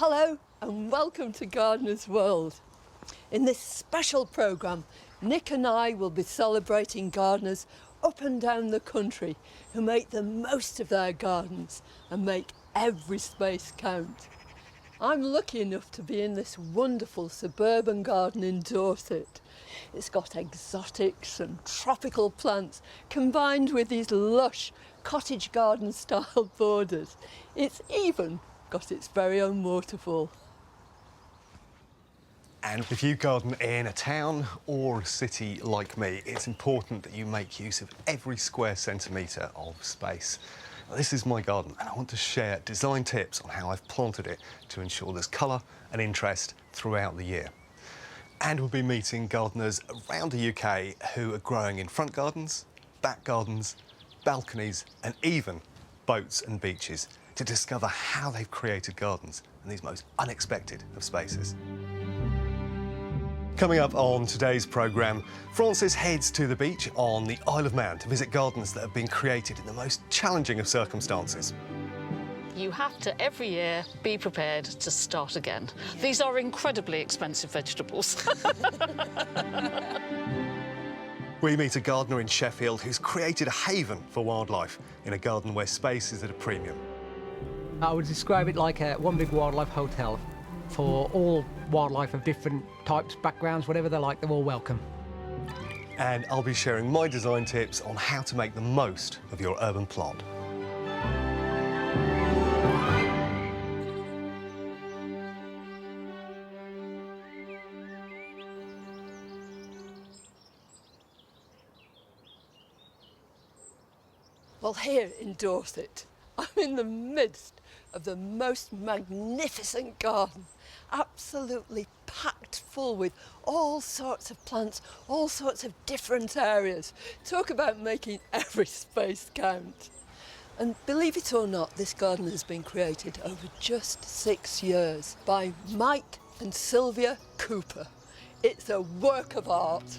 Hello and welcome to Gardener's World. In this special programme, Nick and I will be celebrating gardeners up and down the country who make the most of their gardens and make every space count. I'm lucky enough to be in this wonderful suburban garden in Dorset. It's got exotics and tropical plants combined with these lush cottage garden style borders. It's even got its very own waterfall. And if you garden in a town or a city like me, it's important that you make use of every square centimetre of space. Now, this is my garden and I want to share design tips on how I've planted it to ensure there's colour and interest throughout the year. And we'll be meeting gardeners around the UK who are growing in front gardens, back gardens, balconies and even boats and beaches to discover how they've created gardens in these most unexpected of spaces. Coming up on today's programme, Francis heads to the beach on the Isle of Man to visit gardens that have been created in the most challenging of circumstances. You have to, every year, be prepared to start again. These are incredibly expensive vegetables. We meet a gardener in Sheffield who's created a haven for wildlife in a garden where space is at a premium. I would describe it like one big wildlife hotel for all wildlife of different types, backgrounds, whatever they like, they're all welcome. And I'll be sharing my design tips on how to make the most of your urban plot. Well, here in Dorset, I'm in the midst of the most magnificent garden, absolutely packed full with all sorts of plants, all sorts of different areas. Talk about making every space count. And believe it or not, this garden has been created over just 6 years by Mike and Sylvia Cooper. It's a work of art.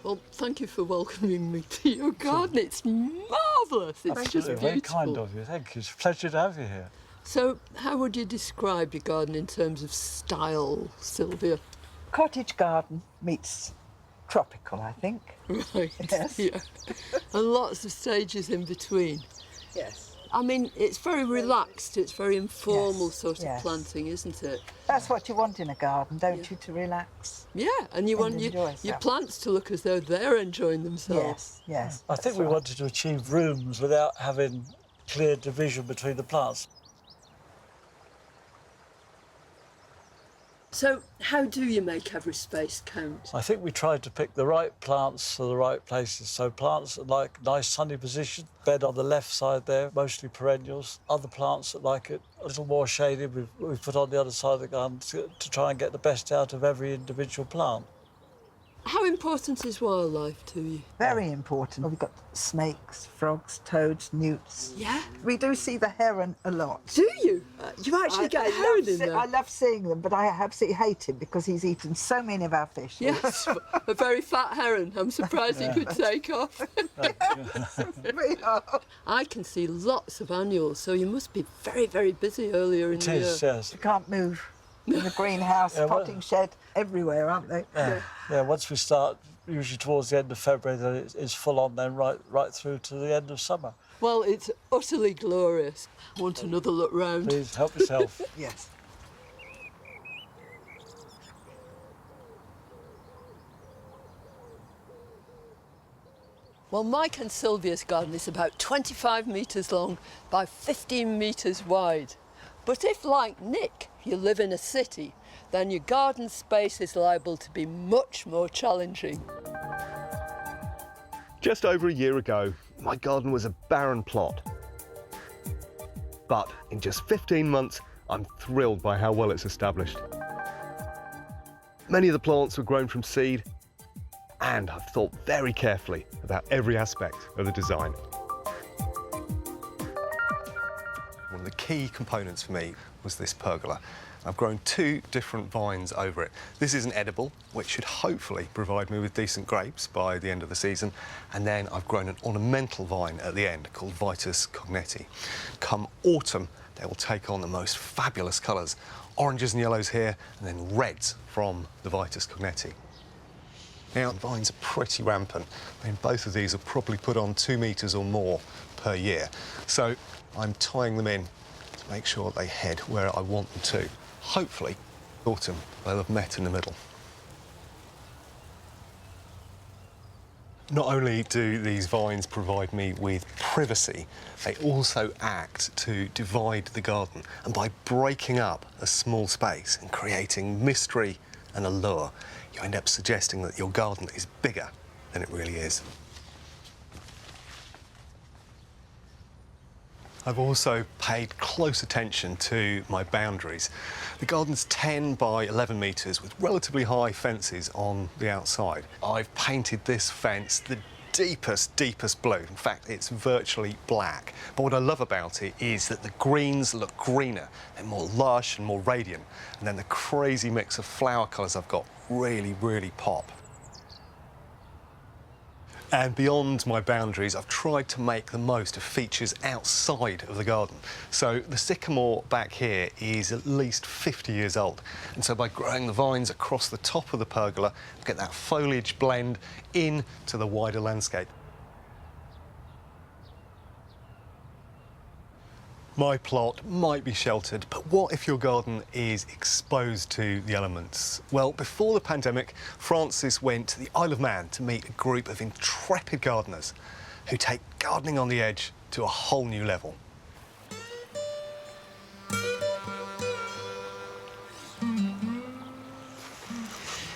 Well, thank you for welcoming me to your garden. It's marvellous. It's just beautiful. Very kind of you. Thank you. It's a pleasure to have you here. So, how would you describe your garden in terms of style, Sylvia? Cottage garden meets tropical, I think. Right. Yes. Yeah. And lots of stages in between. Yes. I mean, it's very relaxed. It's very informal Yes, sort of yes. planting, isn't it? That's what you want in a garden, don't you, to relax? Yeah, and you want enjoy your yourself. plants to look as though they're enjoying themselves. Yes, yes. I think we wanted to achieve rooms without having clear division between the plants. So, how do you make every space count? I think we tried to pick the right plants for the right places. So plants that like nice sunny position, bed on the left side there, mostly perennials. Other plants that like it a little more shaded, we've put on the other side of the garden to try and get the best out of every individual plant. How important is wildlife to you? Very important. We've got snakes, frogs, toads, newts. Yeah? We do see the heron a lot. Do you? You actually get a heron in there? I love seeing them, but I absolutely hate him because he's eaten so many of our fish. Yes, a very fat heron. I'm surprised he could take off. We are. I can see lots of annuals, so you must be very, very busy earlier in It the year. is, yes. You can't move. In the greenhouse, Yeah, well- potting shed, everywhere, aren't they? Yeah, once we start, usually towards the end of February, then it's full on then right through to the end of summer. Well, it's utterly glorious. I want another look round. Please help yourself. Yes. Well, Mike and Sylvia's garden is about 25 metres long by 15 metres wide. But if, like Nick, you live in a city, then your garden space is liable to be much more challenging. Just over a year ago, my garden was a barren plot. But in just 15 months, I'm thrilled by how well it's established. Many of the plants were grown from seed, and I've thought very carefully about every aspect of the design. One of the key components for me was this pergola. I've grown 2 different vines over it. This is an edible, which should hopefully provide me with decent grapes by the end of the season. And then I've grown an ornamental vine at the end called Vitis cogneti. Come autumn, they will take on the most fabulous colours. Oranges and yellows here, and then reds from the Vitis cogneti. Now, the vines are pretty rampant. I mean, both of these will probably put on 2 metres or more per year. So I'm tying them in to make sure they head where I want them to. Hopefully, autumn, they'll have met in the middle. Not only do these vines provide me with privacy, they also act to divide the garden. And by breaking up a small space and creating mystery and allure, you end up suggesting that your garden is bigger than it really is. I've also paid close attention to my boundaries. The garden's 10 by 11 metres with relatively high fences on the outside. I've painted this fence the deepest blue. In fact, it's virtually black. But what I love about it is that the greens look greener. They're more lush and more radiant. And then the crazy mix of flower colours I've got really pop. And beyond my boundaries, I've tried to make the most of features outside of the garden. So the sycamore back here is at least 50 years old. And so by growing the vines across the top of the pergola, I get that foliage blend into the wider landscape. My plot might be sheltered, but what if your garden is exposed to the elements? Well, before the pandemic, Francis went to the Isle of Man to meet a group of intrepid gardeners who take gardening on the edge to a whole new level.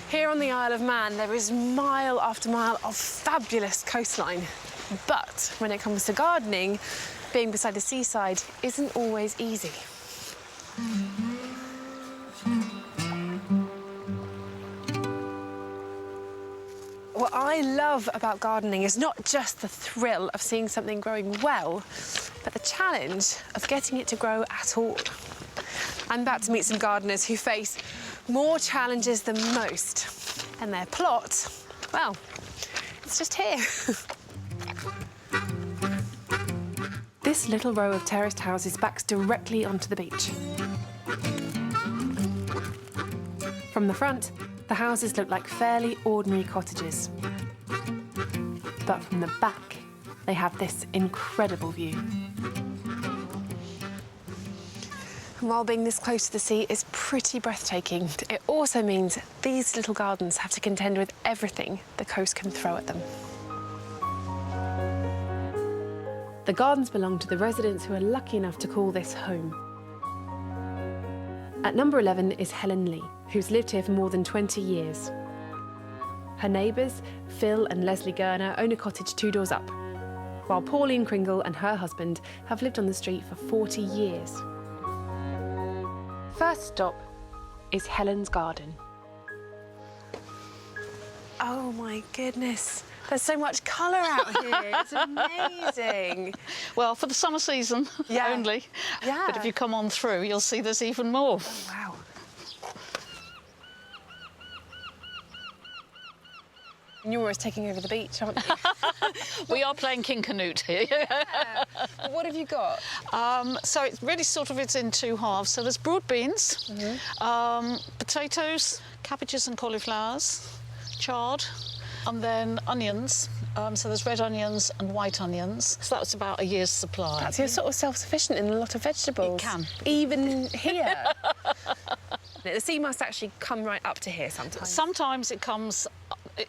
Here on the Isle of Man, there is mile after mile of fabulous coastline. But when it comes to gardening, being beside the seaside isn't always easy. What I love about gardening is not just the thrill of seeing something growing well, but the challenge of getting it to grow at all. I'm about to meet some gardeners who face more challenges than most, and their plot, well, it's just here. This little row of terraced houses backs directly onto the beach. From the front, the houses look like fairly ordinary cottages. But from the back, they have this incredible view. And while being this close to the sea is pretty breathtaking, it also means these little gardens have to contend with everything the coast can throw at them. The gardens belong to the residents who are lucky enough to call this home. At number 11 is Helen Lee, who's lived here for more than 20 years. Her neighbours, Phil and Leslie Gurner, own a cottage 2 doors up, while Pauline Kringle and her husband have lived on the street for 40 years. First stop is Helen's garden. Oh my goodness. There's so much colour out here. It's amazing. Well, for the summer season only. Yeah. But if you come on through, you'll see there's even more. Oh, wow. You're always taking over the beach, aren't you? We are playing King Canute here. What have you got? So it's really it's in 2 halves. So there's broad beans, potatoes, cabbages and cauliflowers, chard, and then onions. So there's red onions and white onions. So that's about a year's supply. That's you're sort of self-sufficient in a lot of vegetables. It can. Even here. The sea must actually come right up to here sometimes. Sometimes it comes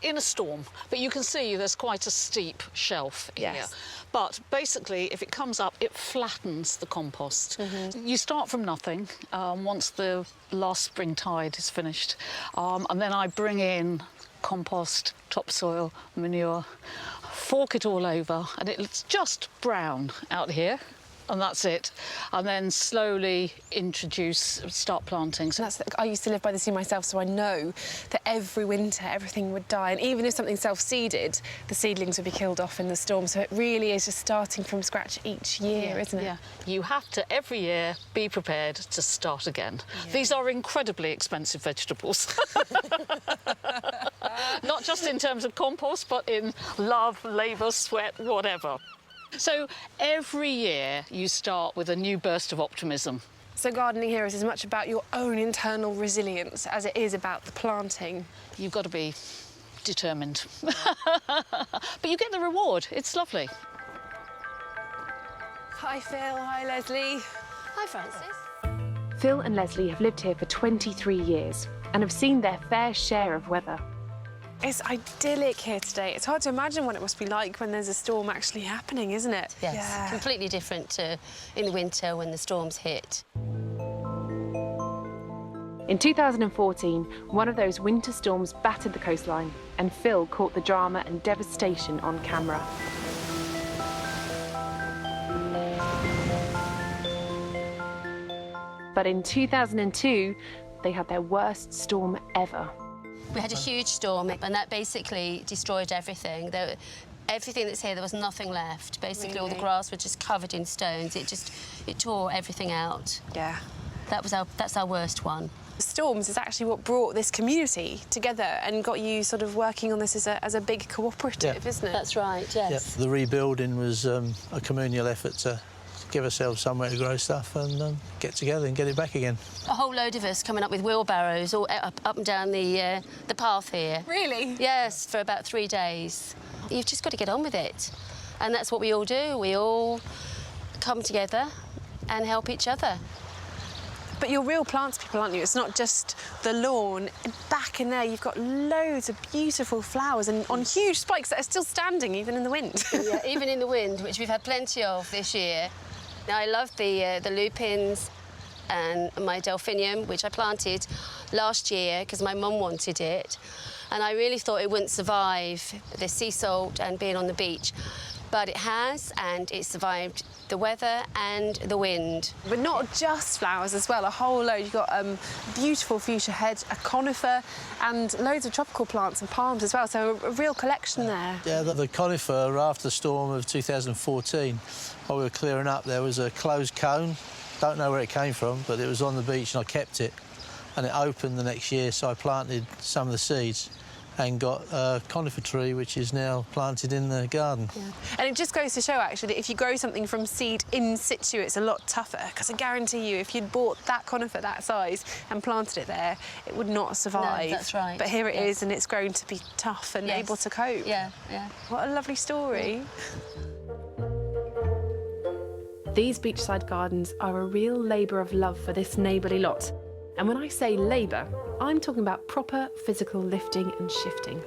in a storm, but you can see there's quite a steep shelf here. But basically, if it comes up, it flattens the compost. You start from nothing once the last spring tide is finished, and then I bring in compost, topsoil, manure, fork it all over, and it's just brown out here. and that's it. And then slowly start planting. So I used to live by the sea myself, so I know that every winter everything would die, and even if something self-seeded, the seedlings would be killed off in the storm. So it really is just starting from scratch each year, isn't it? Yeah. You have to, every year, be prepared to start again. Yeah. These are incredibly expensive vegetables. Not just in terms of compost, but in love, labour, sweat, whatever. So every year you start with a new burst of optimism. So gardening here is as much about your own internal resilience as it is about the planting. You've got to be determined. But you get the reward. It's lovely. Hi, Phil. Hi, Leslie. Hi, Francis. Phil and Leslie have lived here for 23 years and have seen their fair share of weather. It's idyllic here today. It's hard to imagine what it must be like when there's a storm actually happening, isn't it? Yes, yeah. Completely different to in the winter when the storms hit. In 2014, one of those winter storms battered the coastline, and Phil caught the drama and devastation on camera. But in 2002, they had their worst storm ever. We had a huge storm, and that basically destroyed everything. Everything that's here, there was nothing left. Basically, all the grass was just covered in stones. It tore everything out. Yeah. That's our worst one. Storms is actually what brought this community together and got you sort of working on this as a big cooperative, isn't it? That's right, yes. Yeah. The rebuilding was a communal effort to give ourselves somewhere to grow stuff and get together and get it back again. A whole load of us coming up with wheelbarrows all up and down the path here. Really? Yes, for about 3 days. You've just got to get on with it. And that's what we all do. We all come together and help each other. But you're real plants people, aren't you? It's not just the lawn. Back in there, you've got loads of beautiful flowers and on huge spikes that are still standing, even in the wind. Yeah, even in the wind, which we've had plenty of this year. Now, I love the lupins and my delphinium, which I planted last year because my mum wanted it. And I really thought it wouldn't survive the sea salt and being on the beach. But it has, and it survived the weather and the wind. But not just flowers as well, a whole load. You've got beautiful fuchsia hedge, a conifer, and loads of tropical plants and palms as well, so a real collection there. Yeah, the conifer, after the storm of 2014, while we were clearing up, there was a closed cone. Don't know where it came from, but it was on the beach and I kept it. And it opened the next year, so I planted some of the seeds and got a conifer tree, which is now planted in the garden. Yeah. And it just goes to show, actually, that if you grow something from seed in situ, it's a lot tougher, because I guarantee you, if you'd bought that conifer that size and planted it there, it would not survive. No, that's right. But here it is, and it's grown to be tough and Yes. able to cope. Yeah, yeah. What a lovely story. These beachside gardens are a real labour of love for this neighbourly lot. And when I say labour, I'm talking about proper physical lifting and shifting.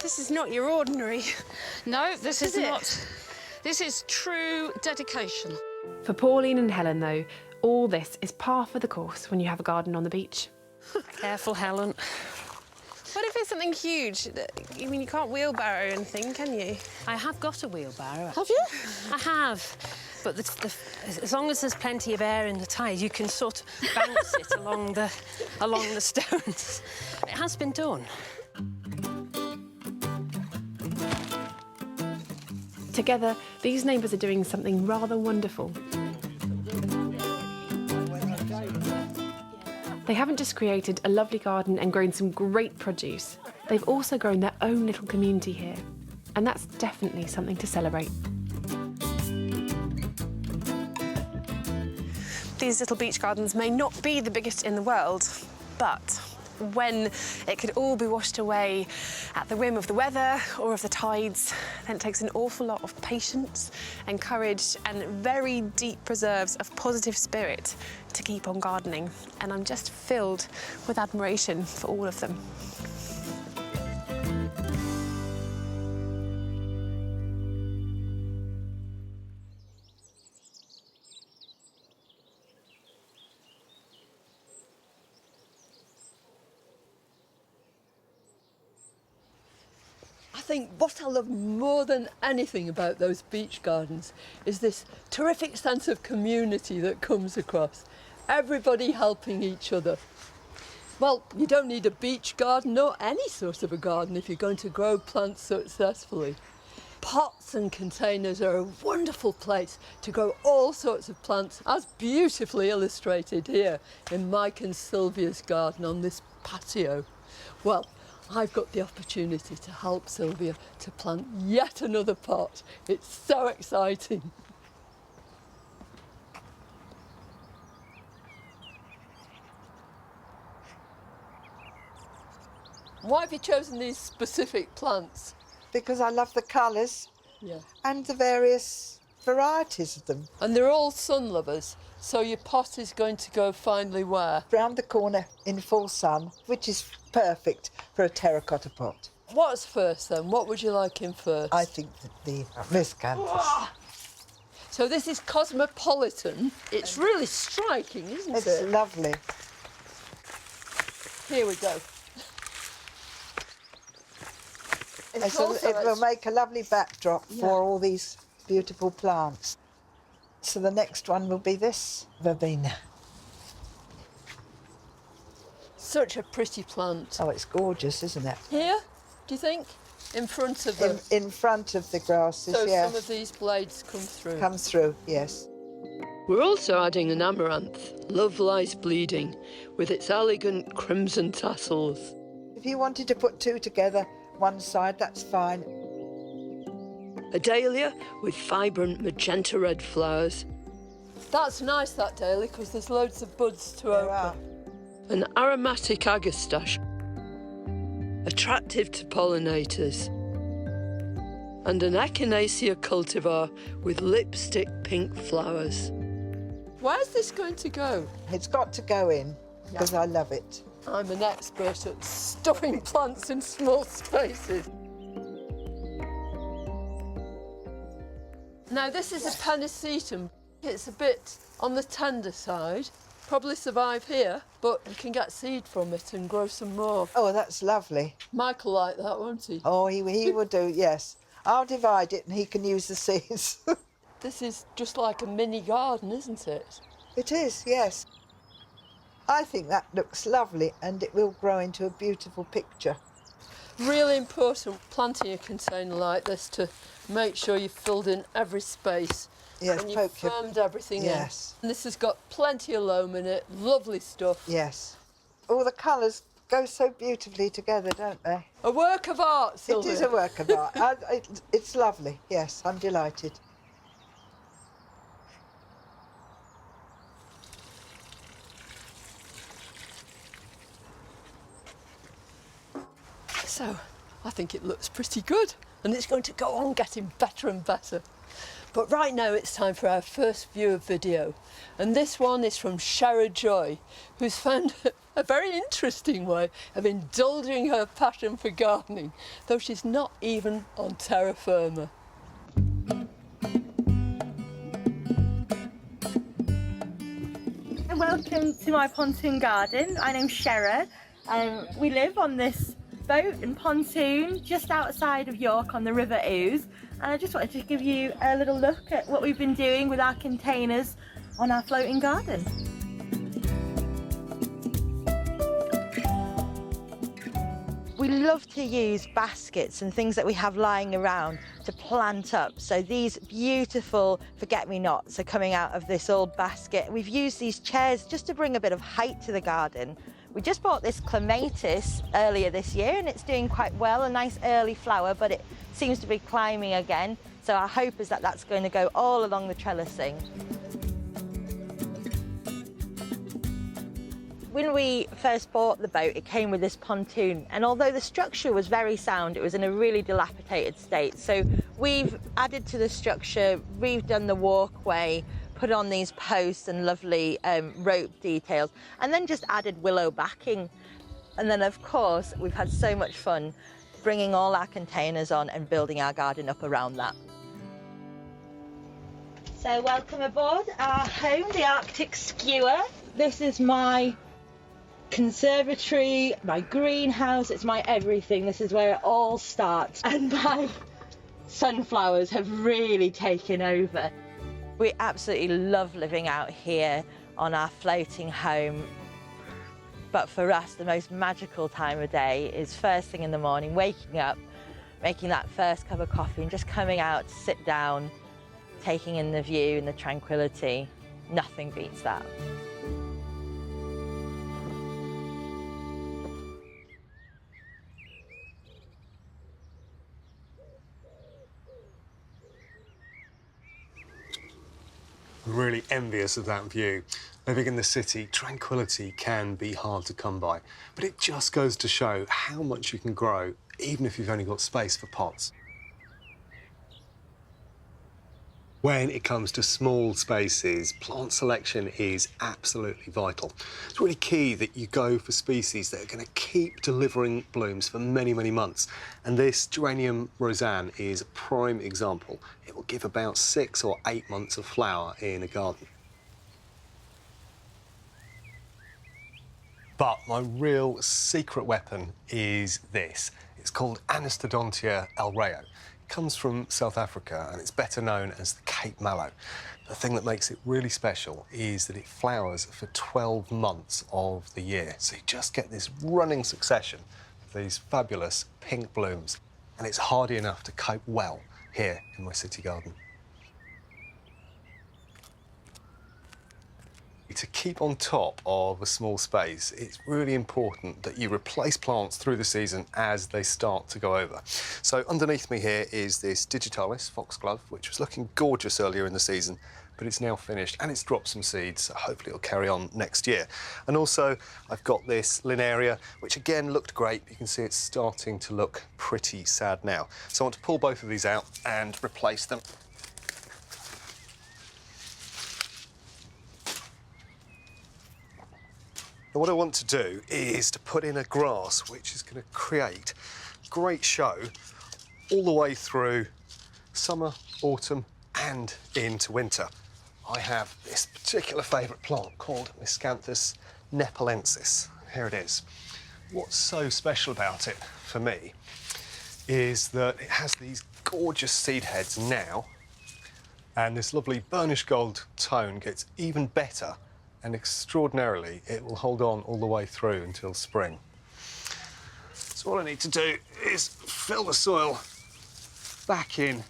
This is not your ordinary. No, this is it? not. This is true dedication. For Pauline and Helen, though, all this is par for the course when you have a garden on the beach. Careful, Helen. What if it's something huge? I mean, you can't wheelbarrow anything, can you? I have got a wheelbarrow. Have you? I have. But as long as there's plenty of air in the tyres, you can sort of bounce it along the stones. It has been done. Together, these neighbours are doing something rather wonderful. They haven't just created a lovely garden and grown some great produce. They've also grown their own little community here. And that's definitely something to celebrate. These little beach gardens may not be the biggest in the world, but when it could all be washed away at the whim of the weather or of the tides, then it takes an awful lot of patience and courage and very deep reserves of positive spirit to keep on gardening. And I'm just filled with admiration for all of them. I think what I love more than anything about those beach gardens is this terrific sense of community that comes across. Everybody helping each other. Well, you don't need a beach garden or any sort of a garden if you're going to grow plants successfully. Pots and containers are a wonderful place to grow all sorts of plants, as beautifully illustrated here in Mike and Sylvia's garden on this patio. Well, I've got the opportunity to help Sylvia to plant yet another pot. It's so exciting. Why have you chosen these specific plants? Because I love the colours and the various varieties of them. And they're all sun lovers, so your pot is going to go finely where? Round the corner in full sun, which is perfect for a terracotta pot. What's first then? What would you like in first? I think that the miscanthus. So this is Cosmopolitan. It's really striking, isn't it? It's lovely. Here we go. It will make a lovely backdrop for all these beautiful plants. So the next one will be this verbena. Such a pretty plant. Oh, it's gorgeous, isn't it? Here, do you think? In front of the... In front of the grasses, so yes. some of these blades come through. Come through, yes. We're also adding an amaranth, Love Lies Bleeding, with its elegant crimson tassels. If you wanted to put two together, one side, that's fine. A dahlia with vibrant magenta red flowers. That's nice, that dahlia, because there's loads of buds to open. An aromatic agastache, attractive to pollinators. And an echinacea cultivar with lipstick pink flowers. Where's this going to go? It's got to go in, because I love it. I'm an expert at stuffing plants in small spaces. Now, this is a pennisetum. It's a bit on the tender side. Probably survive here, but you can get seed from it and grow some more. Oh, that's lovely. Michael like that, won't he? Oh, he will do, yes. I'll divide it and he can use the seeds. This is just like a mini garden, isn't it? It is, yes. I think that looks lovely and it will grow into a beautiful picture. Really important planting a container like this to make sure you've filled in every space. Yes, and you've firmed everything in. Yes. And this has got plenty of loam in it, lovely stuff. Yes. All the colours go so beautifully together, don't they? A work of art, Sylvia. It is a work of art. It's lovely, yes, I'm delighted. So, I think it looks pretty good, and it's going to go on getting better and better. But right now it's time for our first view of video, and this one is from Shara Joy, who's found a very interesting way of indulging her passion for gardening, though she's not even on terra firma. Welcome to my pontoon garden. My name's Shara. We live on this boat and pontoon just outside of York on the River Ouse, and I just wanted to give you a little look at what we've been doing with our containers on our floating garden. We love to use baskets and things that we have lying around to plant up. So these beautiful forget-me-nots are coming out of this old basket. We've used these chairs just to bring a bit of height to the garden. We just bought this clematis earlier this year and it's doing quite well, a nice early flower, but it seems to be climbing again. So our hope is that that's going to go all along the trellising. When we first bought the boat, it came with this pontoon, and although the structure was very sound, it was in a really dilapidated state. So we've added to the structure, redone the walkway, put on these posts and lovely rope details, and then just added willow backing. And then, of course, we've had so much fun bringing all our containers on and building our garden up around that. So welcome aboard our home, the Arctic Skewer. This is my conservatory, my greenhouse, it's my everything. This is where it all starts. And my sunflowers have really taken over. We absolutely love living out here on our floating home. But for us, the most magical time of day is first thing in the morning, waking up, making that first cup of coffee and just coming out to sit down, taking in the view and the tranquility. Nothing beats that. I'm really envious of that view. Living in the city, tranquility can be hard to come by, but it just goes to show how much you can grow, even if you've only got space for pots. When it comes to small spaces, plant selection is absolutely vital. It's really key that you go for species that are going to keep delivering blooms for many, many months. And this Geranium Roseanne is a prime example. It will give about 6 or 8 months of flower in a garden. But my real secret weapon is this. It's called Anastodontia elreo. Comes from South Africa and it's better known as the Cape Mallow. The thing that makes it really special is that it flowers for 12 months of the year. So you just get this running succession of these fabulous pink blooms. And it's hardy enough to cope well here in my city garden. To keep on top of a small space, it's really important that you replace plants through the season as they start to go over. So underneath me here is this Digitalis foxglove, which was looking gorgeous earlier in the season, but it's now finished and it's dropped some seeds, so hopefully it'll carry on next year. And also I've got this Linaria, which again looked great. You can see it's starting to look pretty sad now. So I want to pull both of these out and replace them. And what I want to do is to put in a grass which is going to create great show all the way through summer, autumn and into winter. I have this particular favourite plant called Miscanthus nepalensis. Here it is. What's so special about it for me is that it has these gorgeous seed heads now, and this lovely burnished gold tone gets even better. And extraordinarily, it will hold on all the way through until spring. So all I need to do is fill the soil back in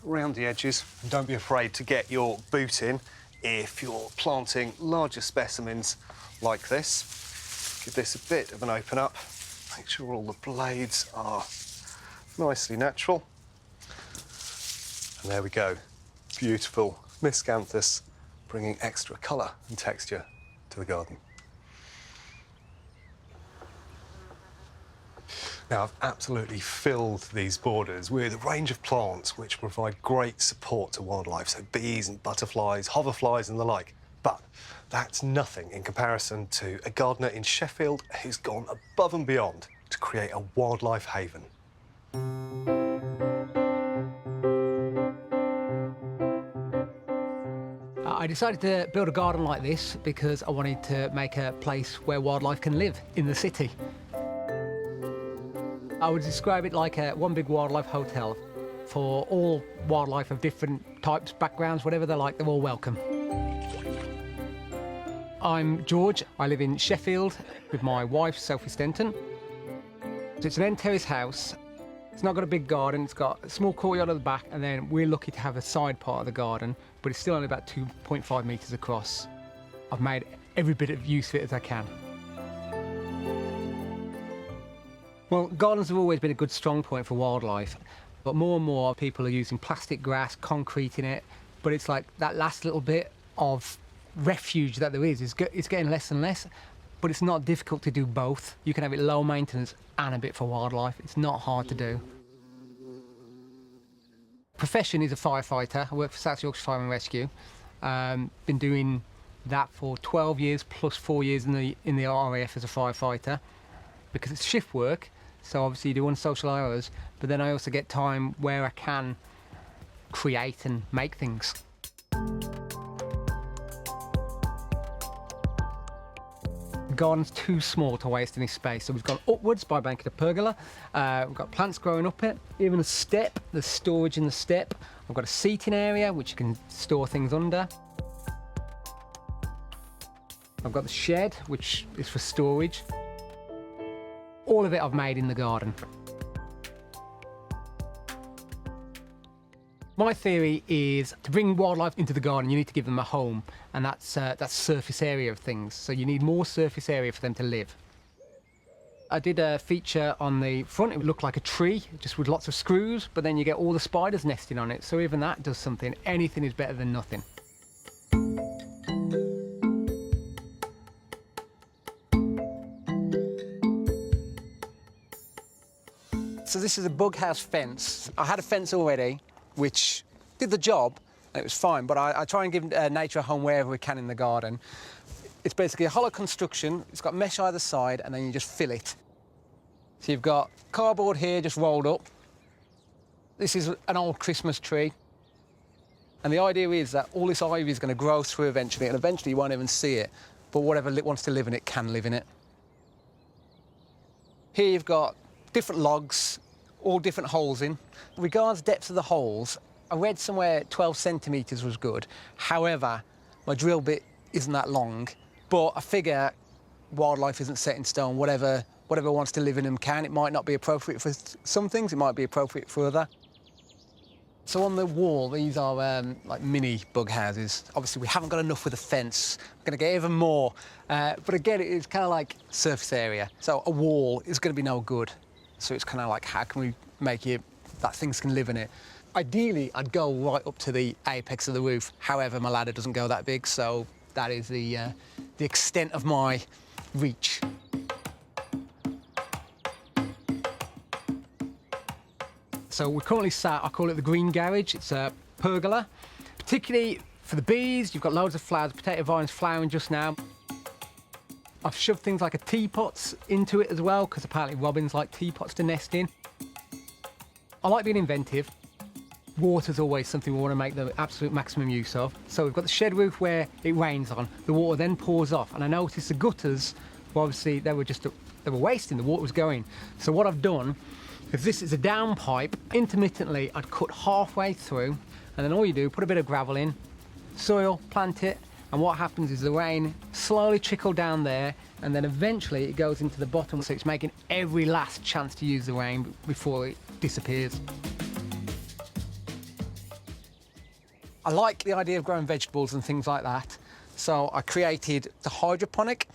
around the edges. And don't be afraid to get your boot in if you're planting larger specimens like this. Give this a bit of an open up. Make sure all the blades are nicely natural. And there we go. Beautiful Miscanthus, bringing extra colour and texture to the garden. Now, I've absolutely filled these borders with a range of plants which provide great support to wildlife, so bees and butterflies, hoverflies and the like. But that's nothing in comparison to a gardener in Sheffield who's gone above and beyond to create a wildlife haven. I decided to build a garden like this because I wanted to make a place where wildlife can live in the city. I would describe it like one big wildlife hotel for all wildlife of different types, backgrounds, whatever they're like, they're all welcome. I'm George. I live in Sheffield with my wife, Sophie Stenton. It's an end terrace house. It's not got a big garden, it's got a small courtyard at the back, and then we're lucky to have a side part of the garden, but it's still only about 2.5 metres across. I've made every bit of use of it as I can. Well, gardens have always been a good strong point for wildlife, but more and more people are using plastic grass, concrete in it, but it's like that last little bit of refuge that there is, it's getting less and less, but it's not difficult to do both. You can have it low maintenance and a bit for wildlife. It's not hard to do. Profession is a firefighter. I work for South Yorkshire Fire and Rescue. Been doing that for 12 years plus 4 years in the RAF as a firefighter, because it's shift work, so obviously you do unsocial hours, but then I also get time where I can create and make things. garden's too small to waste any space, so we've gone upwards by making a pergola. We've got plants growing up it, even a step, there's storage in the step. I've got a seating area which you can store things under. I've got the shed, which is for storage. All of it I've made in the garden. My theory is to bring wildlife into the garden, you need to give them a home, and that's surface area of things. So you need more surface area for them to live. I did a feature on the front. It looked like a tree, just with lots of screws, but then you get all the spiders nesting on it. So even that does something. Anything is better than nothing. So this is a bug house fence. I had a fence already, which did the job, and it was fine, but I try and give nature a home wherever we can in the garden. It's basically a hollow construction, it's got mesh either side, and then you just fill it. So you've got cardboard here just rolled up. This is an old Christmas tree. And the idea is that all this ivy is going to grow through eventually, and eventually you won't even see it, but whatever wants to live in it can live in it. Here you've got different logs, all different holes in. Regards depth of the holes, I read somewhere 12 centimetres was good. However, my drill bit isn't that long, but I figure wildlife isn't set in stone. Whatever wants to live in them can. It might not be appropriate for some things, it might be appropriate for other. So on the wall, these are like mini bug houses. Obviously, we haven't got enough with a fence. We're going to get even more. But again, it's kind of like surface area. So a wall is going to be no good. So it's kind of like, how can we make it that things can live in it? Ideally, I'd go right up to the apex of the roof. However, my ladder doesn't go that big, so that is the extent of my reach. So we're currently sat, I call it the green garage. It's a pergola, particularly for the bees. You've got loads of flowers, potato vines flowering just now. I've shoved things like a teapots into it as well, because apparently robins like teapots to nest in. I like being inventive. Water's always something we want to make the absolute maximum use of. So we've got the shed roof where it rains on. The water then pours off, and I noticed the gutters, well, obviously they were wasting, the water was going. So what I've done, if this is a down pipe, intermittently I'd cut halfway through, and then all you do, put a bit of gravel in, soil, plant it, and what happens is the rain slowly trickles down there, and then eventually it goes into the bottom, so it's making every last chance to use the rain before it disappears. I like the idea of growing vegetables and things like that, so I created the hydroponic.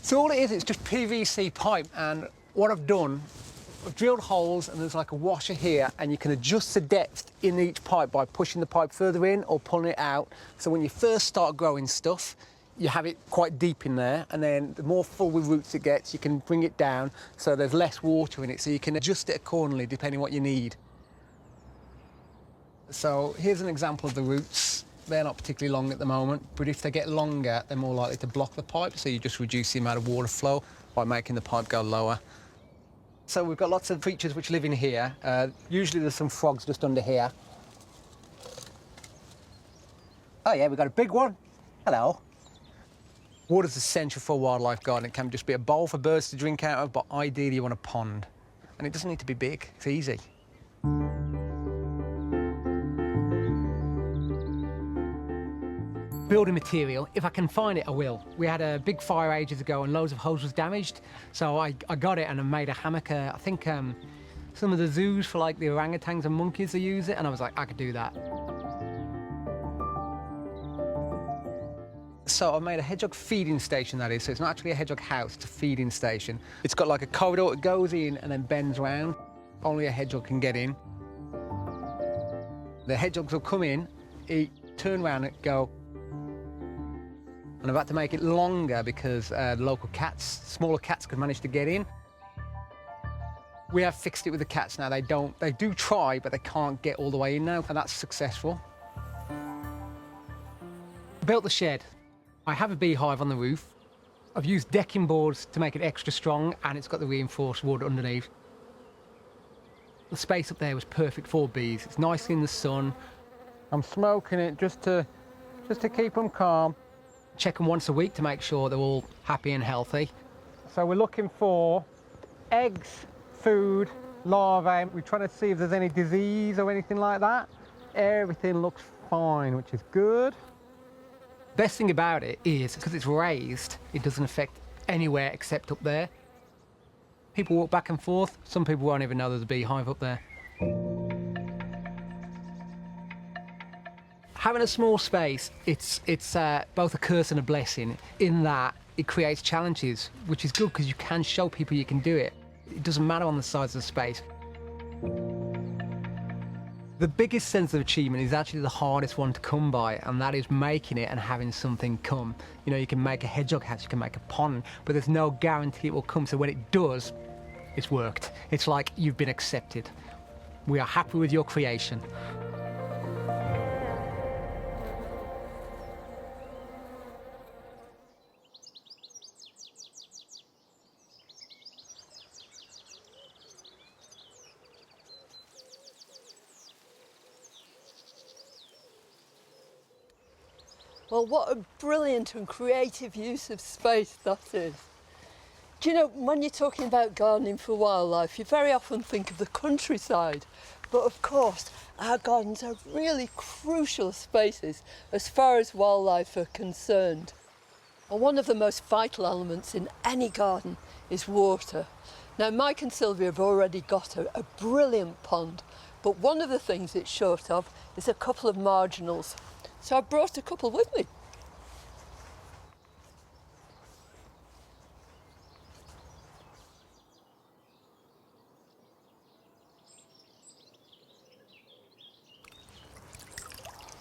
So all it is, it's just PVC pipe, and what I've done, I've drilled holes and there's like a washer here, and you can adjust the depth in each pipe by pushing the pipe further in or pulling it out. So when you first start growing stuff, you have it quite deep in there, and then the more full with roots it gets, you can bring it down so there's less water in it, so you can adjust it accordingly depending what you need. So here's an example of the roots. They're not particularly long at the moment, but if they get longer, they're more likely to block the pipe, so you just reduce the amount of water flow by making the pipe go lower. So we've got lots of creatures which live in here. Usually there's some frogs just under here. Oh yeah, we've got a big one. Hello. Water's essential for a wildlife garden. It can just be a bowl for birds to drink out of, but ideally you want a pond. And it doesn't need to be big, it's easy. Building material, if I can find it, I will. We had a big fire ages ago and loads of hose was damaged, so I got it and I made a hammock. I think some of the zoos for like the orangutans and monkeys, they use it, and I was like, I could do that. So I made a hedgehog feeding station, that is, so it's not actually a hedgehog house, it's a feeding station. It's got like a corridor that goes in and then bends round. Only a hedgehog can get in. The hedgehogs will come in, eat, turn around and go. And I've had to make it longer because the local cats, smaller cats, could manage to get in. We have fixed it with the cats now. They do try, but they can't get all the way in now, and that's successful. Built the shed. I have a beehive on the roof. I've used decking boards to make it extra strong, and it's got the reinforced wood underneath. The space up there was perfect for bees. It's nice in the sun. I'm smoking it just to keep them calm. Check them once a week to make sure they're all happy and healthy. So we're looking for eggs, food, larvae. We're trying to see if there's any disease or anything like that. Everything looks fine, which is good. Best thing about it is, because it's raised, it doesn't affect anywhere except up there. People walk back and forth. Some people won't even know there's a beehive up there. Having a small space, it's both a curse and a blessing in that it creates challenges, which is good because you can show people you can do it. It doesn't matter on the size of the space. The biggest sense of achievement is actually the hardest one to come by, and that is making it and having something come. You know, you can make a hedgehog house, you can make a pond, but there's no guarantee it will come. So when it does, it's worked. It's like you've been accepted. We are happy with your creation. Well, what a brilliant and creative use of space that is. Do you know, when you're talking about gardening for wildlife, you very often think of the countryside, but of course, our gardens are really crucial spaces as far as wildlife are concerned. And one of the most vital elements in any garden is water. Now, Mike and Sylvia have already got a brilliant pond, but one of the things it's short of is a couple of marginals. So I brought a couple with me.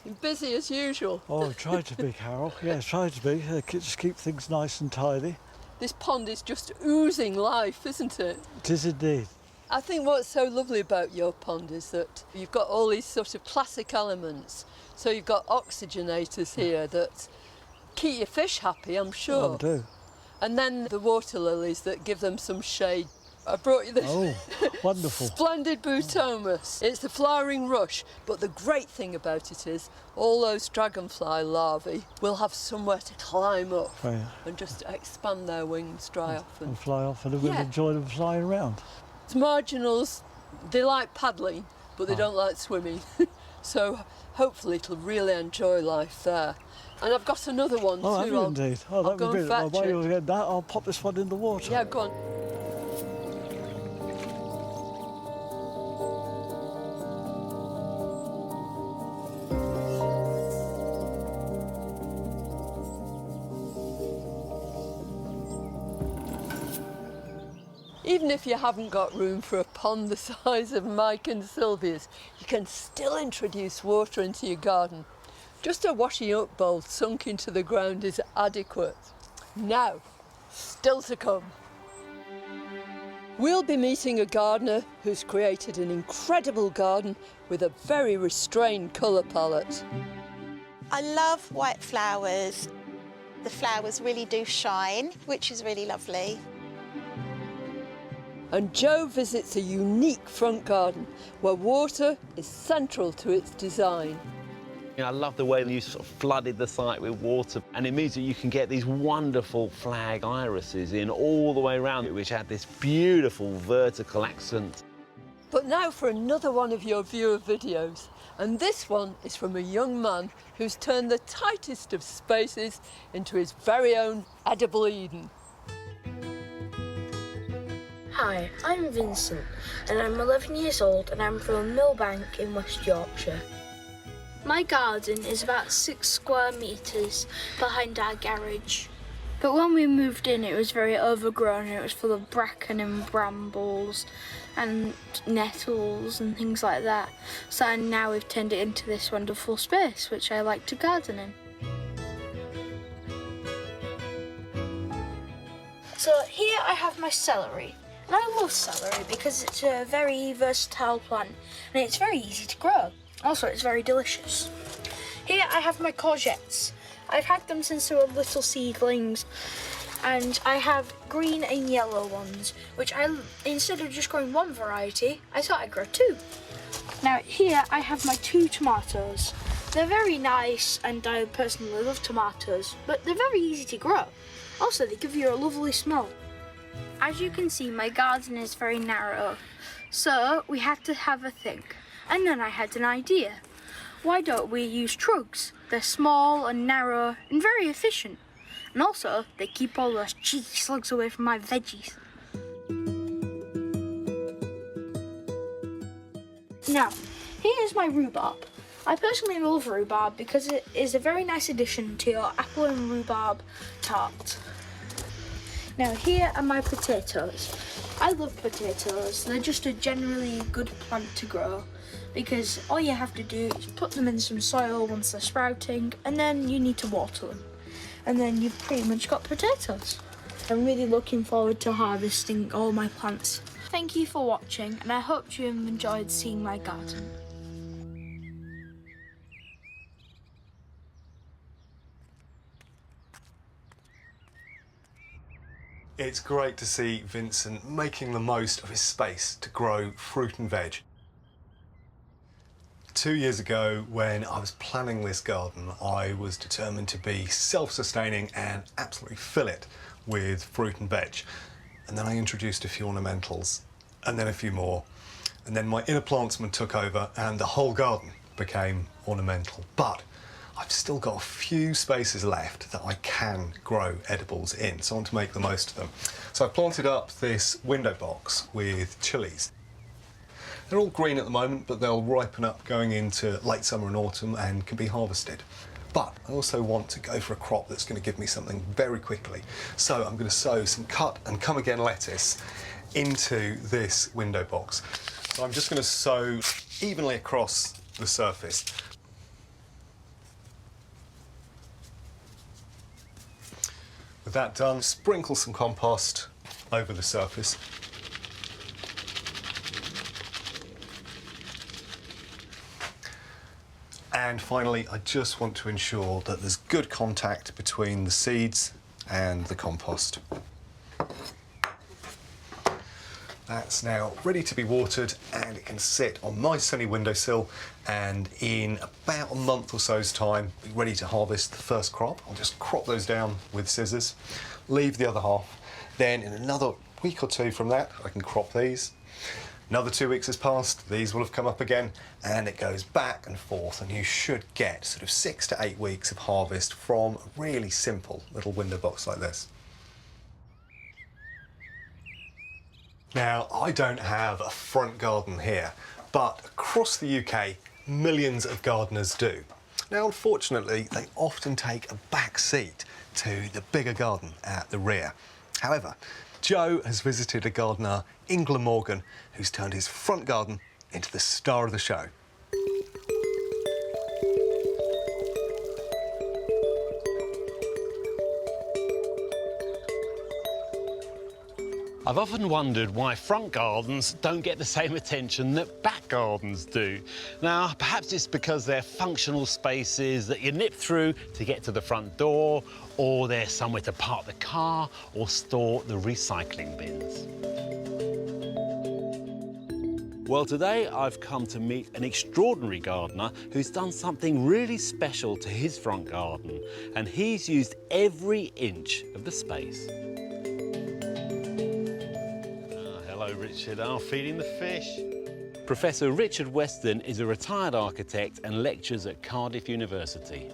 You're busy as usual. Oh, I tried to be, Carol. Yeah, tried to be. Just keep things nice and tidy. This pond is just oozing life, isn't it? It is indeed. I think what's so lovely about your pond is that you've got all these sort of classic elements. So you've got oxygenators here that keep your fish happy, I'm sure. I do. And then the water lilies that give them some shade. I brought you this. Oh, wonderful. Splendid Bootomus. It's the flowering rush, but the great thing about it is all those dragonfly larvae will have somewhere to climb up and just expand their wings, dry off. And fly off, and we'll enjoy them flying around. Marginals, they like paddling, but they don't like swimming. So hopefully it'll really enjoy life there. And I've got another one too. Oh, have you indeed? Oh, that'd be brilliant. Well, while you're getting that, I'll pop this one in the water. Yeah, go on. Even if you haven't got room for a pond the size of Mike and Sylvia's, you can still introduce water into your garden. Just a washing up bowl sunk into the ground is adequate. Now, still to come. We'll be meeting a gardener who's created an incredible garden with a very restrained colour palette. I love white flowers. The flowers really do shine, which is really lovely. And Joe visits a unique front garden where water is central to its design. You know, I love the way you sort of flooded the site with water, and it means that you can get these wonderful flag irises in all the way around, which add this beautiful vertical accent. But now for another one of your viewer videos, and this one is from a young man who's turned the tightest of spaces into his very own edible Eden. Hi, I'm Vincent and I'm 11 years old and I'm from Millbank in West Yorkshire. My garden is about 6 square metres behind our garage. But when we moved in it was very overgrown and it was full of bracken and brambles and nettles and things like that. So now we've turned it into this wonderful space which I like to garden in. So here I have my celery. And I love celery because it's a very versatile plant and it's very easy to grow. Also, it's very delicious. Here I have my courgettes. I've had them since they were little seedlings, and I have green and yellow ones, which instead of just growing one variety, I thought I'd grow 2. Now here I have my 2 tomatoes. They're very nice and I personally love tomatoes, but they're very easy to grow. Also, they give you a lovely smell. As you can see, my garden is very narrow, so we had to have a think. And then I had an idea. Why don't we use trugs? They're small and narrow and very efficient. And also, they keep all those cheeky slugs away from my veggies. Now, here's my rhubarb. I personally love rhubarb because it is a very nice addition to your apple and rhubarb tart. Now, here are my potatoes. I love potatoes. They're just a generally good plant to grow because all you have to do is put them in some soil once they're sprouting, and then you need to water them. And then you've pretty much got potatoes. I'm really looking forward to harvesting all my plants. Thank you for watching, and I hope you have enjoyed seeing my garden. It's great to see Vincent making the most of his space to grow fruit and veg. 2 years ago, when I was planning this garden, I was determined to be self-sustaining and absolutely fill it with fruit and veg. And then I introduced a few ornamentals, and then a few more. And then my inner plantsman took over and the whole garden became ornamental. But I've still got a few spaces left that I can grow edibles in, so I want to make the most of them. So I've planted up this window box with chilies. They're all green at the moment, but they'll ripen up going into late summer and autumn and can be harvested. But I also want to go for a crop that's going to give me something very quickly. So I'm going to sow some cut and come again lettuce into this window box. So I'm just going to sow evenly across the surface. With that done, sprinkle some compost over the surface. And finally, I just want to ensure that there's good contact between the seeds and the compost. That's now ready to be watered, and it can sit on my sunny windowsill, and in about a month or so's time, be ready to harvest the first crop. I'll just crop those down with scissors, leave the other half. Then in another week or two from that, I can crop these. Another 2 weeks has passed, these will have come up again, and it goes back and forth, and you should get sort of 6 to 8 weeks of harvest from a really simple little window box like this. Now, I don't have a front garden here, but across the UK, millions of gardeners do. Now, unfortunately, they often take a back seat to the bigger garden at the rear. However, Joe has visited a gardener in Glamorgan who's turned his front garden into the star of the show. I've often wondered why front gardens don't get the same attention that back gardens do. Now, perhaps it's because they're functional spaces that you nip through to get to the front door, or they're somewhere to park the car or store the recycling bins. Well, today I've come to meet an extraordinary gardener who's done something really special to his front garden, and he's used every inch of the space. Hello, Richard. Feeding the fish. Professor Richard Weston is a retired architect and lectures at Cardiff University.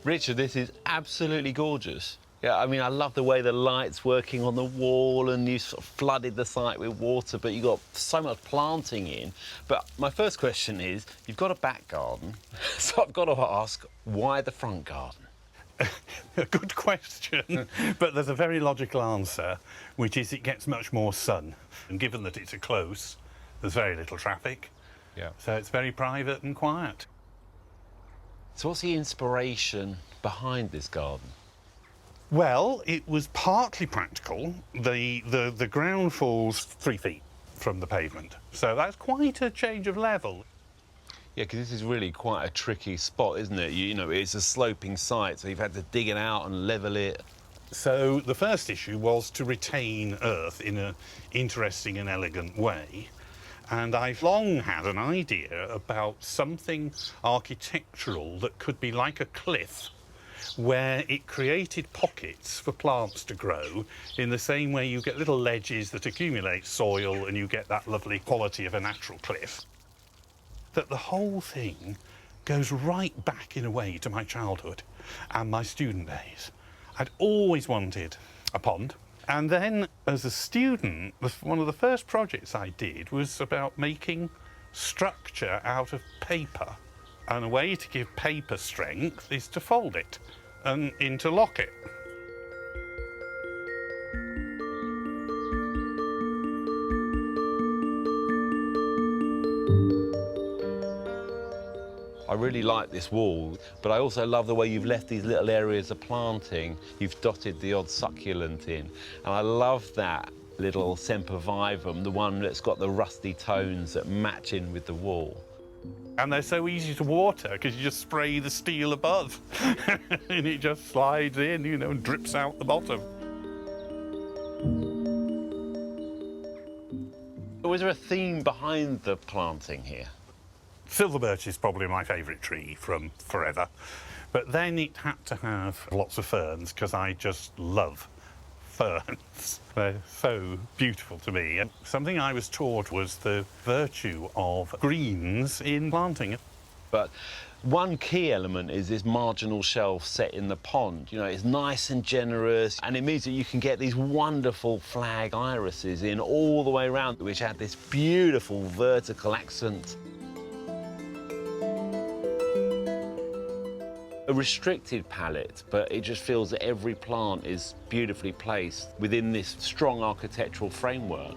Richard, this is absolutely gorgeous. Yeah, I mean, I love the way the light's working on the wall, and you sort of flooded the site with water, but you got so much planting in. But my first question is, you've got a back garden, so I've got to ask, why the front garden? A good question, but there's a very logical answer, which is it gets much more sun. And given that it's a close, there's very little traffic. Yeah. So it's very private and quiet. So what's the inspiration behind this garden? Well, it was partly practical. The ground falls 3 feet from the pavement, so that's quite a change of level. Yeah, because this is really quite a tricky spot, isn't it? You know, it's a sloping site, so you've had to dig it out and level it. So the first issue was to retain earth in an interesting and elegant way. And I've long had an idea about something architectural that could be like a cliff where it created pockets for plants to grow in the same way you get little ledges that accumulate soil and you get that lovely quality of a natural cliff. That the whole thing goes right back in a way to my childhood and my student days. I'd always wanted a pond. And then as a student, one of the first projects I did was about making structure out of paper. And a way to give paper strength is to fold it and interlock it. I really like this wall, but I also love the way you've left these little areas of planting. You've dotted the odd succulent in, and I love that little sempervivum, the one that's got the rusty tones that match in with the wall. And they're so easy to water because you just spray the steel above and it just slides in, you know, and drips out the bottom. Was there a theme behind the planting here? Silver birch is probably my favourite tree from forever, but then it had to have lots of ferns because I just love ferns. They're so beautiful to me. And something I was taught was the virtue of greens in planting. But one key element is this marginal shelf set in the pond. You know, it's nice and generous, and it means that you can get these wonderful flag irises in all the way around, which add this beautiful vertical accent. A restricted palette, but it just feels that every plant is beautifully placed within this strong architectural framework.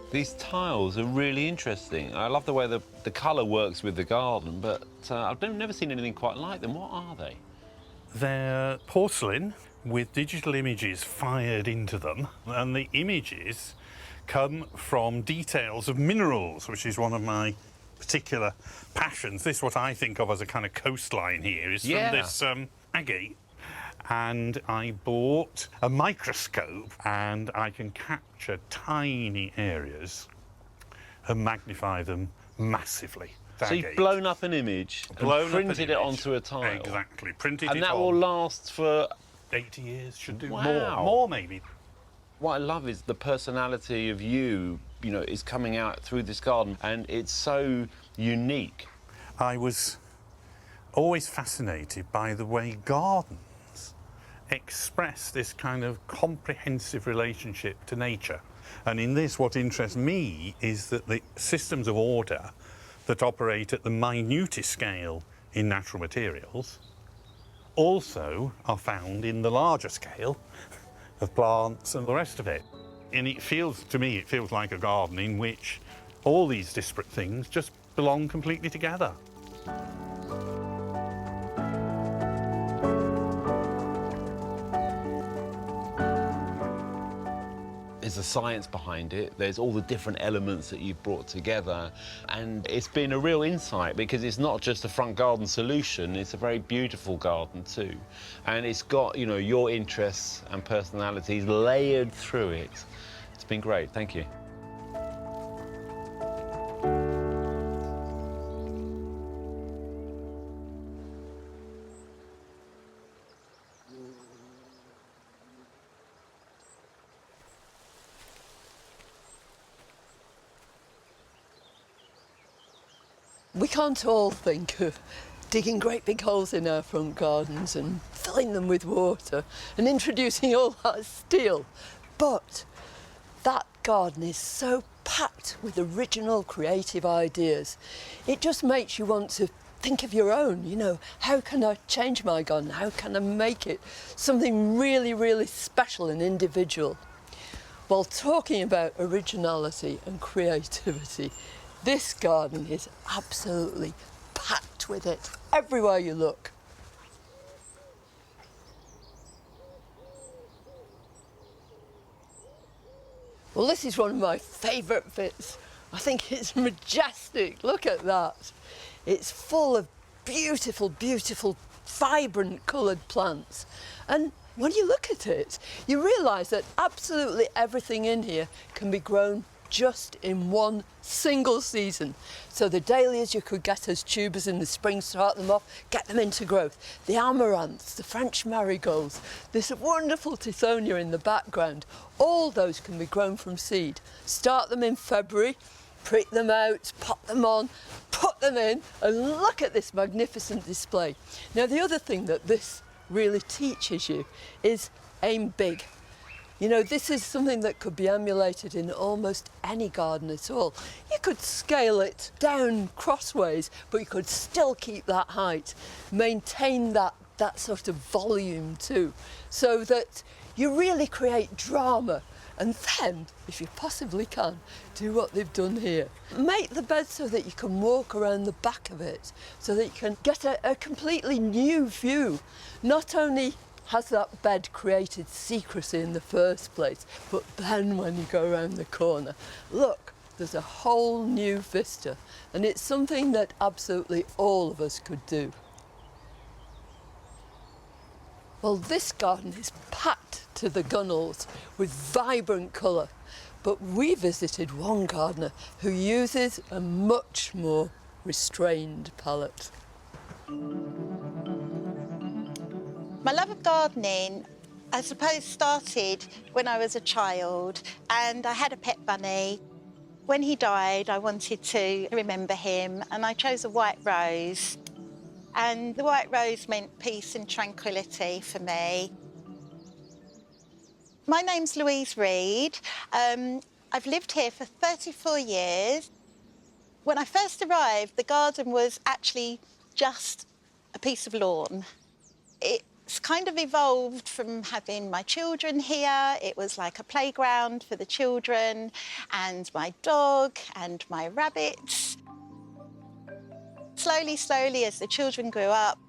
These tiles are really interesting. I love the way the colour works with the garden, but I've never seen anything quite like them. What are they? They're porcelain with digital images fired into them, and the images come from details of minerals, which is one of my particular passions. This is what I think of as a kind of coastline here, is from this agate. And I bought a microscope, and I can capture tiny areas and magnify them massively. So you've blown up an image and printed it onto a tile. Exactly, printed it on. And that will last for 80 years, should do. Wow. More maybe. What I love is the personality of you know, is coming out through this garden, and it's so unique. I was always fascinated by the way gardens express this kind of comprehensive relationship to nature. And in this, what interests me is that the systems of order that operate at the minutest scale in natural materials also are found in the larger scale of plants and the rest of it. And it feels, to me, it feels like a garden in which all these disparate things just belong completely together. There's the science behind it, there's all the different elements that you've brought together, and it's been a real insight because it's not just a front garden solution, it's a very beautiful garden too. And it's got, you know, your interests and personalities layered through it. It's been great, thank you. We can't all think of digging great big holes in our front gardens and filling them with water and introducing all that steel. But that garden is so packed with original creative ideas. It just makes you want to think of your own, you know, how can I change my garden? How can I make it something really, really special and individual? While talking about originality and creativity, this garden is absolutely packed with it, everywhere you look. Well, this is one of my favourite bits. I think it's majestic, look at that. It's full of beautiful, beautiful, vibrant coloured plants. And When you look at it, you realise that absolutely everything in here can be grown just in one single season. So the dahlias you could get as tubers in the spring, start them off, get them into growth. The amaranths, the French marigolds, this wonderful tithonia in the background, all those can be grown from seed. Start them in February, prick them out, pop them on, put them in, and look at this magnificent display. Now, the other thing that this really teaches you is aim big. You know, this is something that could be emulated in almost any garden at all. You could scale it down crossways, but you could still keep that height, maintain that sort of volume too, so that you really create drama. And then, if you possibly can, do what they've done here. Make the bed so that you can walk around the back of it, so that you can get a completely new view. Not only has that bed created secrecy in the first place, but then when you go around the corner, look, there's a whole new vista, and it's something that absolutely all of us could do. Well, this garden is packed to the gunnels with vibrant colour, but we visited one gardener who uses a much more restrained palette. My love of gardening, I suppose, started when I was a child, and I had a pet bunny. When he died, I wanted to remember him, and I chose a white rose. And the white rose meant peace and tranquility for me. My name's Louise Reed. I've lived here for 34 years. When I first arrived, the garden was actually just a piece of lawn. It's kind of evolved from having my children here. It was like a playground for the children and my dog and my rabbits. Slowly, slowly, as the children grew up,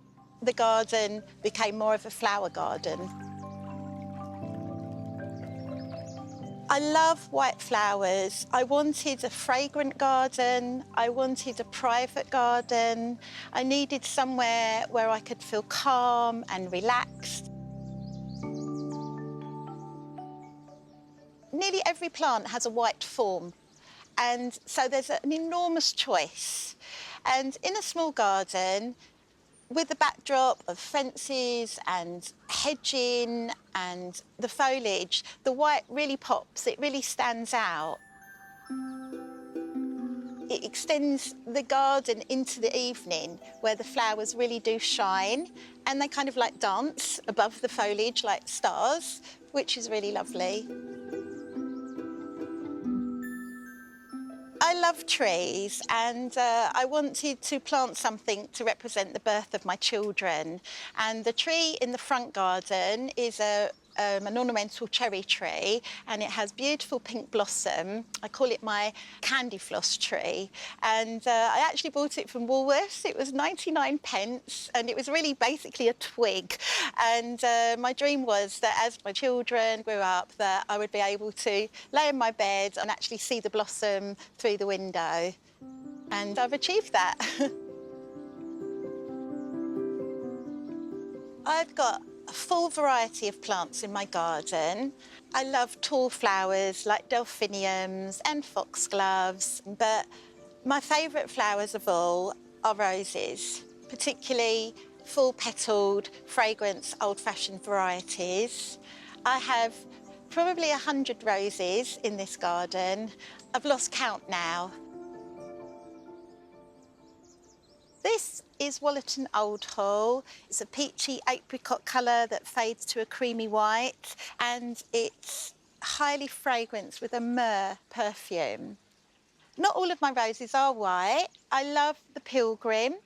the garden became more of a flower garden. I love white flowers. I wanted a fragrant garden. I wanted a private garden. I needed somewhere where I could feel calm and relaxed. Nearly every plant has a white form, and so there's an enormous choice. And in a small garden, with the backdrop of fences and hedging and the foliage, the white really pops, it really stands out. It extends the garden into the evening, where the flowers really do shine, and they kind of like dance above the foliage like stars, which is really lovely. I love trees, and I wanted to plant something to represent the birth of my children. And the tree in the front garden is an ornamental cherry tree, and it has beautiful pink blossom. I call it my candy floss tree. And I actually bought it from Woolworths. It was 99p, and it was really basically a twig. And my dream was that as my children grew up, that I would be able to lay in my bed and actually see the blossom through the window. And I've achieved that. I've got a full variety of plants in my garden. I love tall flowers like delphiniums and foxgloves, but my favourite flowers of all are roses, particularly full-petalled, fragrance, old-fashioned varieties. I have probably 100 roses in this garden. I've lost count now. This is Wollerton Old Hall. It's a peachy apricot colour that fades to a creamy white, and it's highly fragranced with a myrrh perfume. Not all of my roses are white. I love the Pilgrim.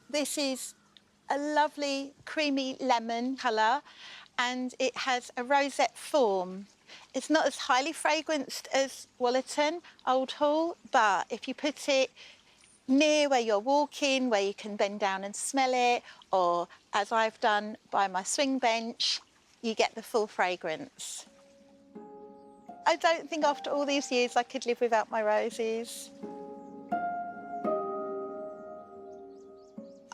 This is a lovely creamy lemon colour, and it has a rosette form. It's not as highly fragranced as Wollerton Old Hall, but if you put it near where you're walking, where you can bend down and smell it, or as I've done by my swing bench, you get the full fragrance. I don't think after all these years I could live without my roses.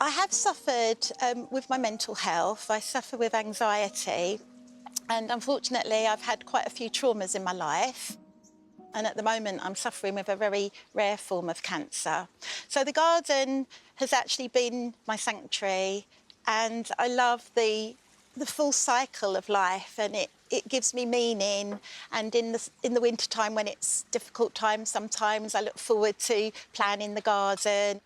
I have suffered with my mental health. I suffer with anxiety, And unfortunately, I've had quite a few traumas in my life. And at the moment, I'm suffering with a very rare form of cancer. So the garden has actually been my sanctuary, and I love the full cycle of life, and it gives me meaning. And in the winter time, when it's difficult times, sometimes I look forward to planning the garden. It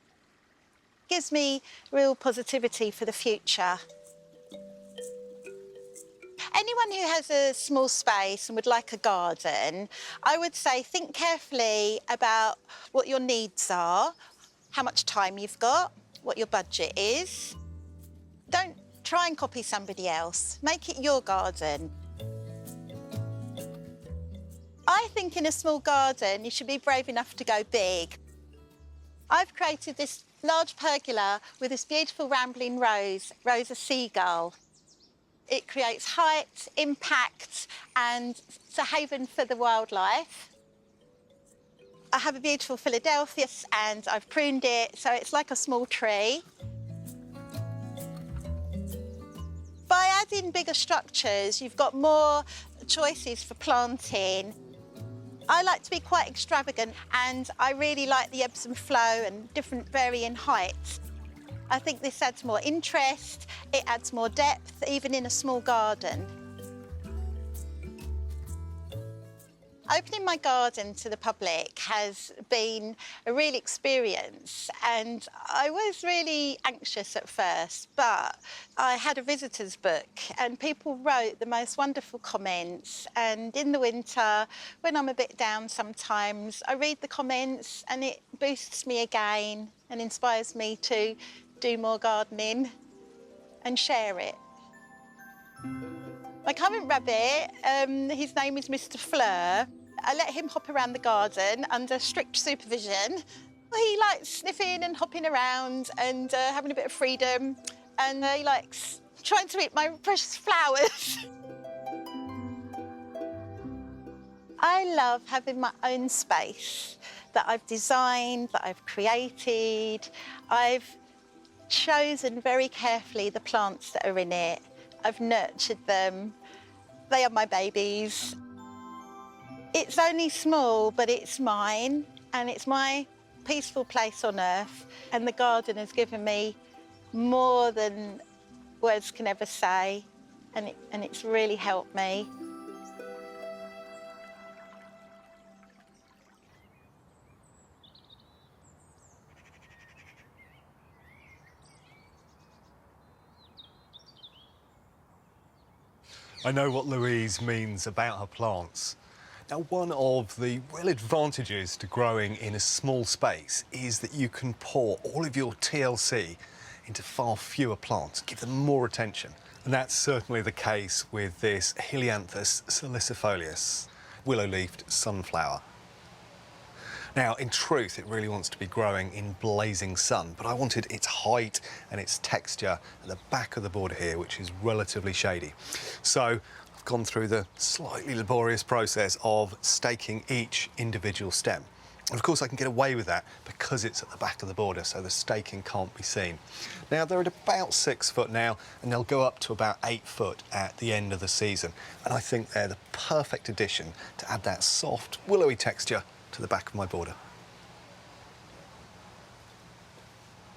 gives me real positivity for the future. Anyone who has a small space and would like a garden, I would say think carefully about what your needs are, how much time you've got, what your budget is. Don't try and copy somebody else. Make it your garden. I think in a small garden, you should be brave enough to go big. I've created this large pergola with this beautiful rambling rose, Rosa Seagull. It creates height, impact, and it's a haven for the wildlife. I have a beautiful Philadelphus and I've pruned it, so it's like a small tree. By adding bigger structures, you've got more choices for planting. I like to be quite extravagant, and I really like the ebbs and flow and different varying heights. I think this adds more interest, it adds more depth, even in a small garden. Opening my garden to the public has been a real experience, and I was really anxious at first, but I had a visitor's book and people wrote the most wonderful comments. And in the winter, when I'm a bit down sometimes, I read the comments and it boosts me again and inspires me to do more gardening and share it. My current rabbit, his name is Mr. Fleur. I let him hop around the garden under strict supervision. He likes sniffing and hopping around and having a bit of freedom, and he likes trying to eat my precious flowers. I love having my own space that I've designed, that I've created. I've chosen very carefully the plants that are in it. I've nurtured them. They are my babies. It's only small, but it's mine, and it's my peaceful place on earth. And the garden has given me more than words can ever say, and it's really helped me. I know what Louise means about her plants. Now, one of the real advantages to growing in a small space is that you can pour all of your TLC into far fewer plants, give them more attention. And that's certainly the case with this Helianthus salicifolius, willow-leafed sunflower. Now, in truth, it really wants to be growing in blazing sun, but I wanted its height and its texture at the back of the border here, which is relatively shady. So I've gone through the slightly laborious process of staking each individual stem. And of course, I can get away with that because it's at the back of the border, so the staking can't be seen. Now, they're at about 6 foot now, and they'll go up to about 8 foot at the end of the season. And I think they're the perfect addition to add that soft, willowy texture to the back of my border.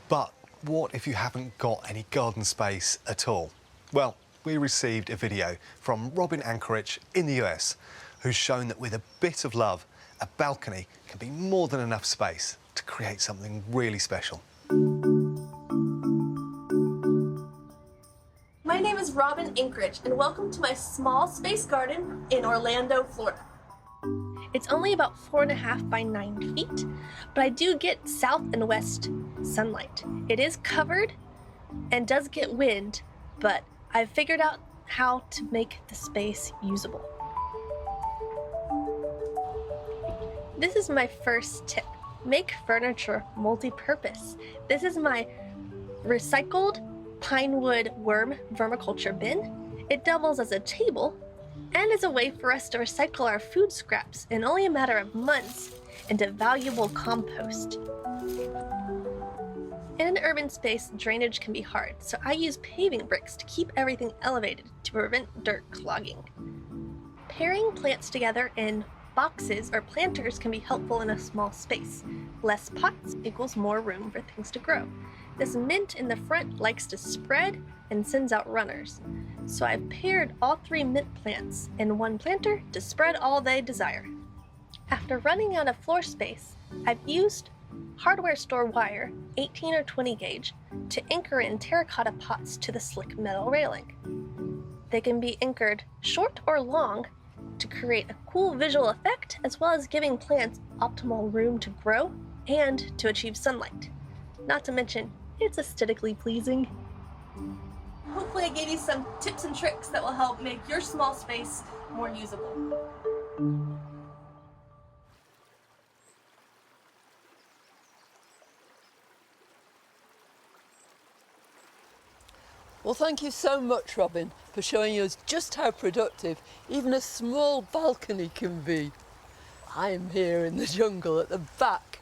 But what if you haven't got any garden space at all? Well, we received a video from Robin Anchorage in the US, who's shown that with a bit of love, a balcony can be more than enough space to create something really special. My name is Robin Anchorage, and welcome to my small space garden in Orlando, Florida. It's only about 4.5 by 9 feet, but I do get south and west sunlight. It is covered and does get wind, but I've figured out how to make the space usable. This is my first tip. Make furniture multi-purpose. This is my recycled pine wood worm vermiculture bin. It doubles as a table and is a way for us to recycle our food scraps in only a matter of months into valuable compost. In an urban space, drainage can be hard, so I use paving bricks to keep everything elevated to prevent dirt clogging. Pairing plants together in boxes or planters can be helpful in a small space. Less pots equals more room for things to grow. This mint in the front likes to spread and sends out runners. So I've paired all 3 mint plants in one planter to spread all they desire. After running out of floor space, I've used hardware store wire, 18 or 20 gauge, to anchor in terracotta pots to the slick metal railing. They can be anchored short or long to create a cool visual effect, as well as giving plants optimal room to grow and to achieve sunlight. Not to mention, it's aesthetically pleasing. Hopefully I gave you some tips and tricks that will help make your small space more usable. Well, thank you so much, Robin, for showing us just how productive even a small balcony can be. I'm here in the jungle at the back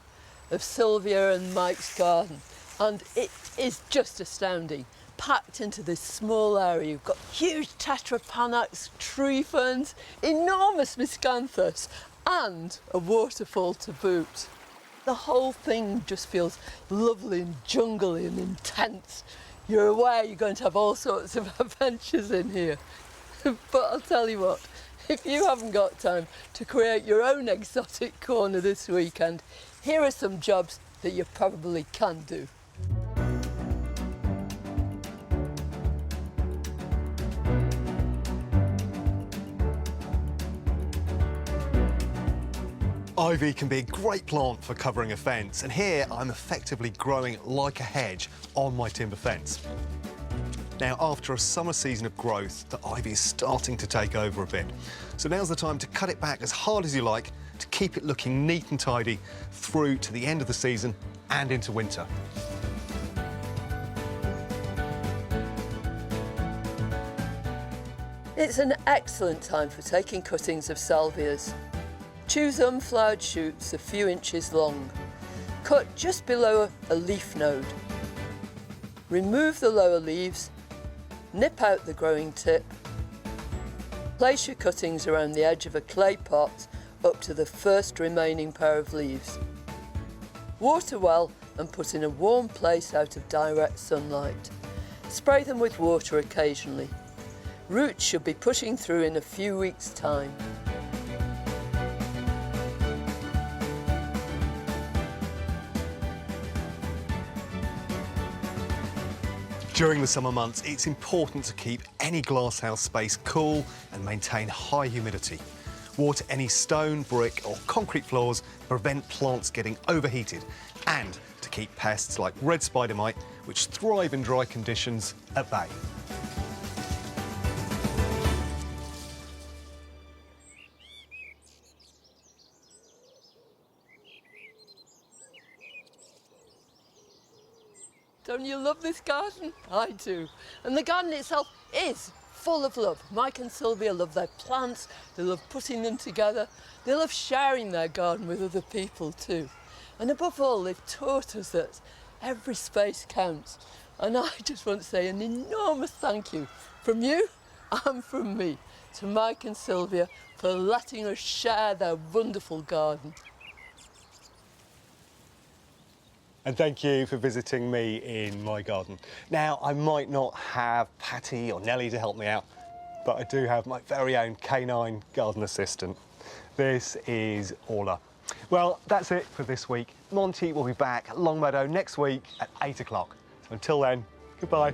of Sylvia and Mike's garden, and it is just astounding. Packed into this small area, you've got huge tetrapanax, tree ferns, enormous miscanthus, and a waterfall to boot. The whole thing just feels lovely and jungly and intense. You're aware you're going to have all sorts of adventures in here. But I'll tell you what, if you haven't got time to create your own exotic corner this weekend, here are some jobs that you probably can do. Ivy can be a great plant for covering a fence, and here I'm effectively growing it like a hedge on my timber fence. Now, after a summer season of growth, the ivy is starting to take over a bit. So now's the time to cut it back as hard as you like to keep it looking neat and tidy through to the end of the season and into winter. It's an excellent time for taking cuttings of salvias. Choose unflowered shoots a few inches long. Cut just below a leaf node. Remove the lower leaves, nip out the growing tip. Place your cuttings around the edge of a clay pot up to the first remaining pair of leaves. Water well and put in a warm place out of direct sunlight. Spray them with water occasionally. Roots should be pushing through in a few weeks' time. During the summer months, it's important to keep any glasshouse space cool and maintain high humidity. Water any stone, brick or concrete floors, prevent plants getting overheated, and to keep pests like red spider mite, which thrive in dry conditions, at bay. Don't you love this garden? I do. And the garden itself is full of love. Mike and Sylvia love their plants, they love putting them together, they love sharing their garden with other people too. And above all, they've taught us that every space counts. And I just want to say an enormous thank you from you and from me to Mike and Sylvia for letting us share their wonderful garden. And thank you for visiting me in my garden. Now, I might not have Patty or Nellie to help me out, but I do have my very own canine garden assistant. This is Orla. Well, that's it for this week. Monty will be back at Longmeadow next week at 8 o'clock. So until then, goodbye.